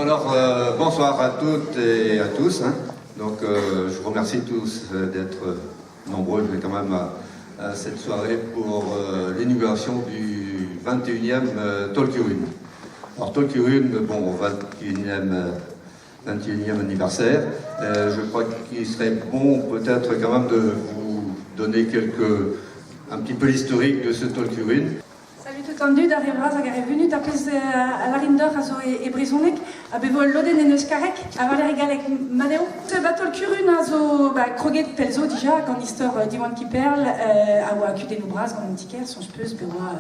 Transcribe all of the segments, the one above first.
Bon alors, bonsoir à toutes et à tous. Hein. Donc, je vous remercie tous d'être nombreux quand même à cette soirée pour l'inauguration du 21e Tolkien. Alors, Tolkien, bon, 21e anniversaire. Je crois qu'il serait bon peut-être quand même de vous donner un petit peu l'historique de ce Tolkien. Salut tout endu, d'arriver à revenu tapez à l'arindor et brisonek, à bevol loden en euskarek, à Valérie Galek Madeo. Tolkien azo kroget pelzo déjà quand l'histoire d'Iwan Kiperl a accudé nos bras quand on ticket son speuse bewa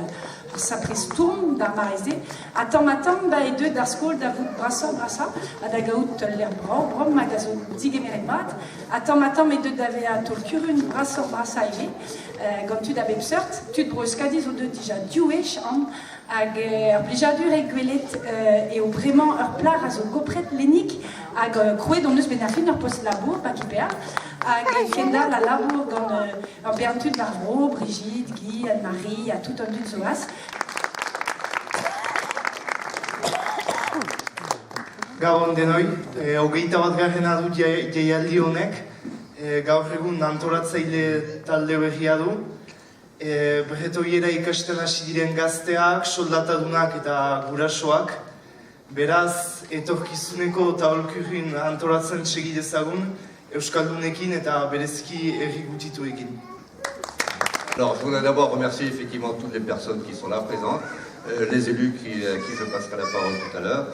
sa prise tourne dans marézé. Attends et deux d'arskol d'avout brassa à dagaout l'air brom magazo digemeret. Attends et deux d'avait à Tolkien brassa ivé. Quand tu d'avais psert, tu te broscadis au deux déjà duech en ag blijadur et gwelet et au vraiment plat azo gopret lenik ag croé dans neus benafin post labour pas qui perd ag fendar la labour dans en bertud d'Arvro, Brigitte, Guy, Anne-Marie, à tout un du zoas. Gabon denoi, hogeita bat garrena du jaialdi honek, gaur egun antolatzaile talde berria du, bretoiera ikasten hasi diren gazteak, soldatadunak eta gurasoak, beraz, etorkizuneko Tolkien antolatzen segi dezagun, euskaldunekin eta bereziki herri gutituekin. Alors, je voudrais d'abord remercier effectivement toutes les personnes qui sont là présentes, les élus à qui je passerai la parole tout à l'heure,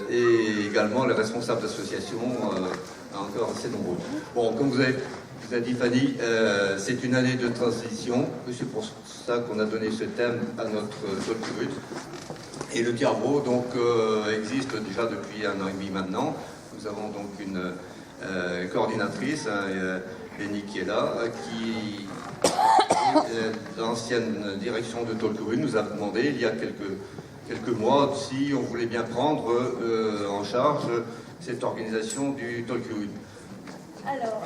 et également les responsables d'associations, encore assez nombreux. Bon, comme vous avez dit Fanny, c'est une année de transition, c'est pour ça qu'on a donné ce thème à notre Tolkien. Et le Tiarbro donc existe déjà depuis 1 an et demi maintenant. Nous avons donc une coordinatrice, Lénie qui est là, qui l'ancienne direction de Tolkien nous a demandé il y a quelques mois si on voulait bien prendre en charge cette organisation du Tolkien. Alors,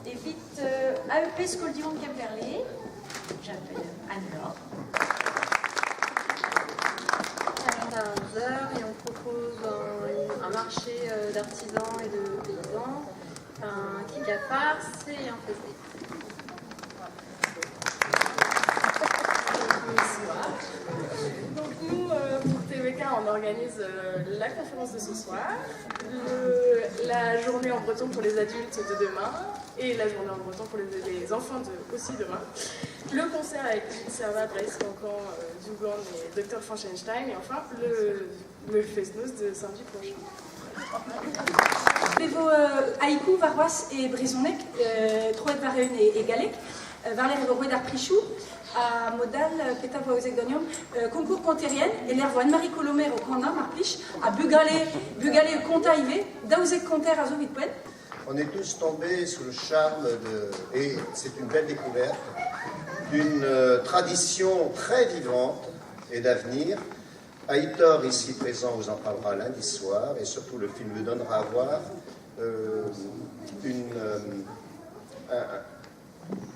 évite AEP School d'Iwan Kemperlé, j'appelle Anne-Laure. À 15h et on propose un marché d'artisans et de paysans, un kick à farce et un festival. Donc nous, pour TVK, on organise la conférence de ce soir, la journée en breton pour les adultes de demain et la journée en breton pour les enfants aussi demain. Le concert avec Gilles Servat, Bryce Cancan, Dugan et Dr Frankenstein et enfin le Festnos de samedi prochain. Bevo Haïku, Varroas et Brisonek, Troet Vareun et Galek, Valer Roy d'Arprichou, à Modal, Peta Voausegdonium, concours Contérienne, et l'hervo Anne-Marie Colomer au Candin, Marplich, à Bugalé, Conta Ivé, Daouzek Conter à Zovitpoel. On est tous tombés sous le charme et c'est une belle découverte, d'une tradition très vivante et d'avenir. Aitor, ici présent, vous en parlera lundi soir, et surtout le film lui donnera à voir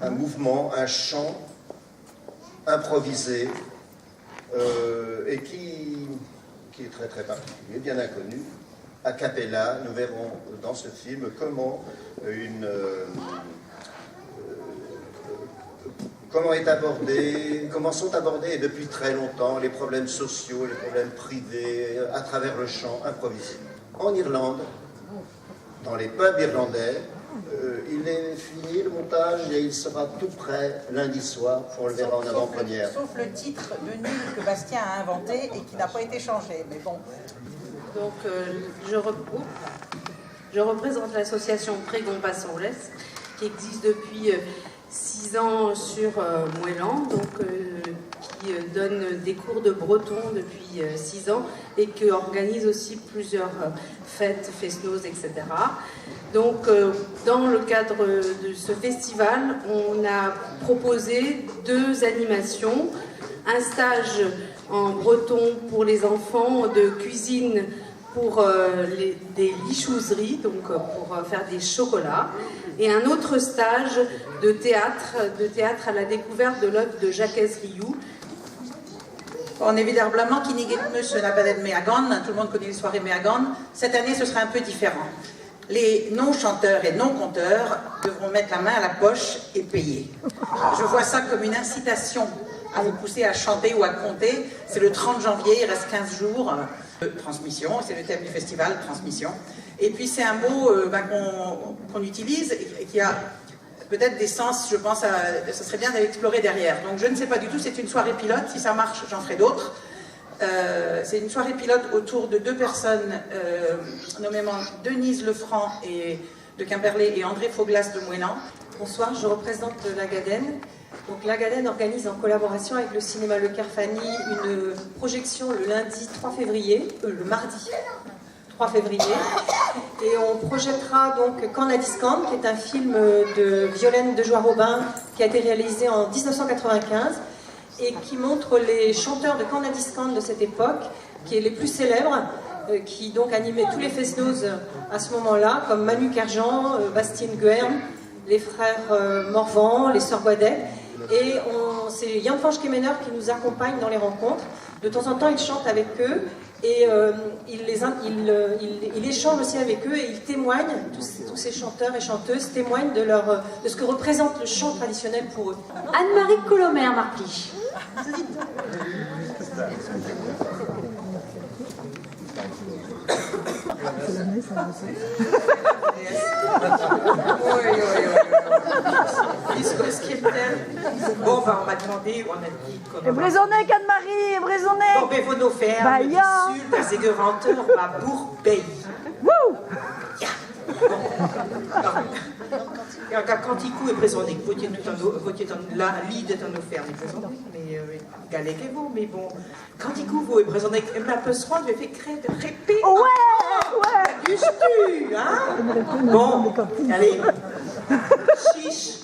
un mouvement, un chant improvisé et qui est très très particulier, bien inconnu. A cappella, nous verrons dans ce film comment comment sont abordés et depuis très longtemps les problèmes sociaux, les problèmes privés à travers le chant improvisé. En Irlande, dans les pubs irlandais, il est fini le montage et il sera tout prêt lundi soir, on le verra en avant-première. Sauf le titre de nul que Bastien a inventé et qui n'a pas été changé, mais bon. Donc je représente l'association Prégon Passonglès qui existe depuis 6 ans sur Moëlan, donc qui donne des cours de breton depuis 6 ans et qui organise aussi plusieurs fêtes, festnos, etc. Donc dans le cadre de ce festival, on a proposé 2 animations, un stage en breton pour les enfants de cuisine pour des lichouseries, donc pour faire des chocolats, et un autre stage de théâtre à la découverte de l'œuvre de Jacques Rioux. On est évidemment qui n'est pas n'a pas d'être Méagan, tout le monde connaît les soirées Méagan. Cette année, ce sera un peu différent. Les non-chanteurs et non-conteurs devront mettre la main à la poche et payer. Je vois ça comme une incitation à vous pousser à chanter ou à compter. C'est le 30 janvier, il reste 15 jours de transmission, c'est le thème du festival, transmission. Et puis c'est un mot qu'on utilise et qui a peut-être des sens, je pense, ça serait bien d'aller explorer derrière. Donc je ne sais pas du tout, c'est une soirée pilote, si ça marche, j'en ferai d'autres. C'est une soirée pilote autour de 2 personnes, nommément Denise Lefranc de Quimperlé et André Fauglas de Moëlan. Bonsoir, je représente la GADEN. Donc la GADEN organise en collaboration avec le cinéma Le Carfani une projection le mardi 3 février. Et on projettera donc Cornadiscan, qui est un film de Violaine de Joie-Robin qui a été réalisé en 1995 et qui montre les chanteurs de Cornadiscan de cette époque, qui est les plus célèbres, qui donc animaient tous les festivals à ce moment-là, comme Manu Kerjan, Bastien Guern, les frères Morvan, les sœurs Guadet. Et c'est Jan van Schemener qui nous accompagne dans les rencontres. De temps en temps, il chante avec eux et il échange aussi avec eux et il témoigne, tous ces chanteurs et chanteuses témoignent de ce que représente le chant traditionnel pour eux. Anne-Marie Colomer, Marplich. Bon, on m'a demandé, on a dit... Brezonnec, Anne-Marie, Brezonnec. Bon, ben, vos faire, bah, les égueuranteur, ma bourbeille. Wouh. Canticou et Brezonnec, votiez là, l'île est en offert, mais galez-vous, mais bon, Canticou, vous et Brezonnec, et ma peu soin, je vais faire de répé. Ouais. Juste, hein? Bon, allez. Chiche.